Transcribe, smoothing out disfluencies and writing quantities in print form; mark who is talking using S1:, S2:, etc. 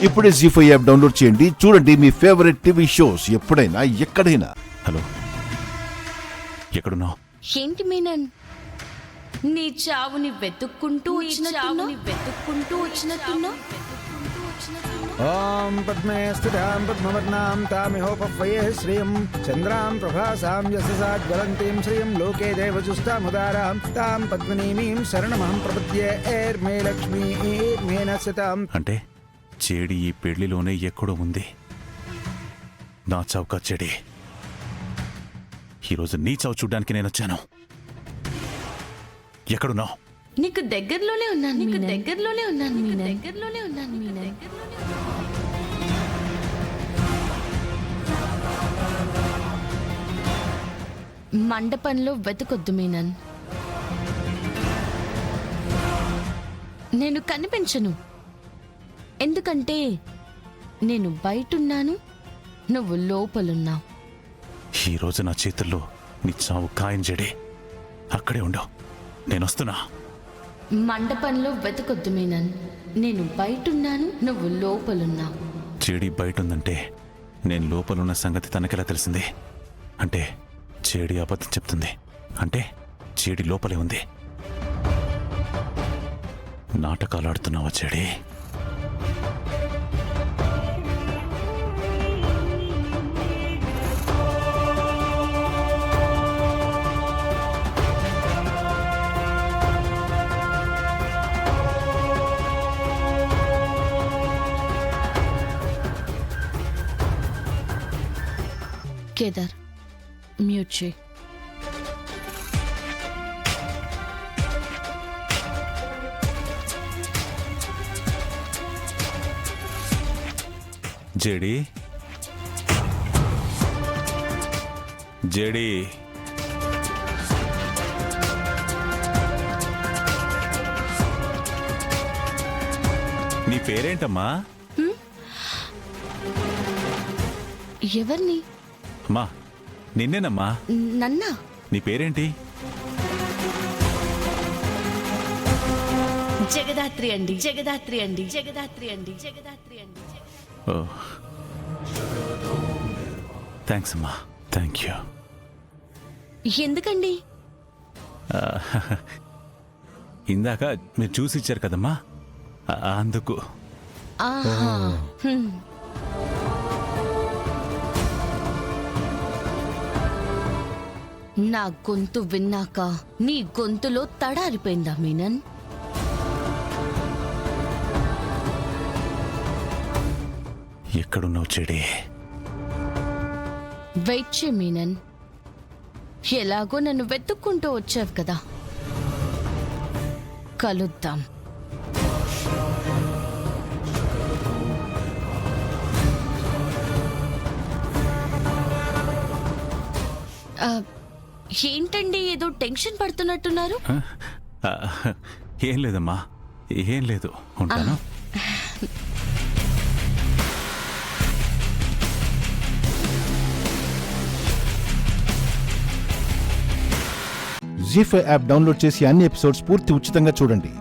S1: ఇప్పుడే జీ5 app download చేయండి. చూడండి మీ ఫేవరెట్ టీవీ షోస్ ఎప్పుడైనా ఎక్కడైనా.
S2: హలో, ఎక్కడున్నావు?
S3: ఏంటి మీనన్, నీ చావుని వెతుక్కుంటూ వచ్చినట్టున్నా?
S4: ఓం పద్మే స్థితాం పద్మవర్ణాం తామిహోపహ్వయే శ్రియం చంద్రాం ప్రభాసాం యశసా జ్వలంతీం శ్రియం లోకే దేవజుస్తాముదారాం తాం పద్మినీమీం శరణమహం ప్రపద్యే ఏర్మే లక్ష్మీ ఏర్మే నశ్యతాం.
S2: అంటే చెడి ఈ పెళ్లిలోనే ఎక్కడో ఉంది. నా చౌక చెడి. ఈరోజు నీ చావు చూడ్డానికి నేను వచ్చాను. ఎక్కడున్నావు?
S3: నీకు దగ్గరలోనే ఉన్నాను మీనన్. మండపంలో వెతకొద్దు మీనన్. నేను కనిపించను. ఎందుకంటే నేను బయటున్నాను, నువ్వు లోపలున్నావు.
S2: ఈరోజు నా చేతుల్లో నీ చావు ఖాయం చెడి. అక్కడే ఉండవు, నేను వస్తున్నా.
S3: మండపంలో వెతకొద్దు మీనన్. నేను బయటున్నాను, నువ్వు లోపలున్నావు.
S2: చెడి బయట ఉందంటే నేను లోపలున్న సంగతి తనకెలా తెలిసింది? అంటే చెడి అబద్ధం చెప్తుంది. అంటే చెడి లోపలే ఉంది. నాటకాలు ఆడుతున్నావా చెడి?
S3: కేదార్, మ్యూట్ చేయి.
S2: జేడి, జేడి, నీ పేరేంటమ్మా?
S3: ఎవరిని?
S2: అమ్మా, నిన్నేనమ్మా.
S3: నన్నా?
S2: నీ పేరేంటి?
S3: జగదాత్రి అండి.
S2: ఓ, థ్యాంక్స్ అమ్మా. Thank you.
S3: ఎందుకండి?
S2: ఇందాక మీరు చూసి ఇచ్చారు కదమ్మా, అందుకు.
S3: ఆహా. నా గొంతు విన్నాక నీ గొంతులో తడారిపోయిందా మీనన్?
S2: ఎక్కడున్నావు చెడి?
S3: వెయిట్ చే మీనన్. ఎలాగో నన్ను వెతుక్కుంటూ వచ్చావు కదా, కలుద్దాం. ఏంటండి, ఏదో టెన్షన్ పడుతున్నట్టున్నారు?
S2: ఏం లేదమ్మా, ఏం లేదు. ఉంటాను.
S1: జీ5 యాప్ డౌన్లోడ్ చేసి అన్ని ఎపిసోడ్స్ పూర్తి ఉచితంగా చూడండి.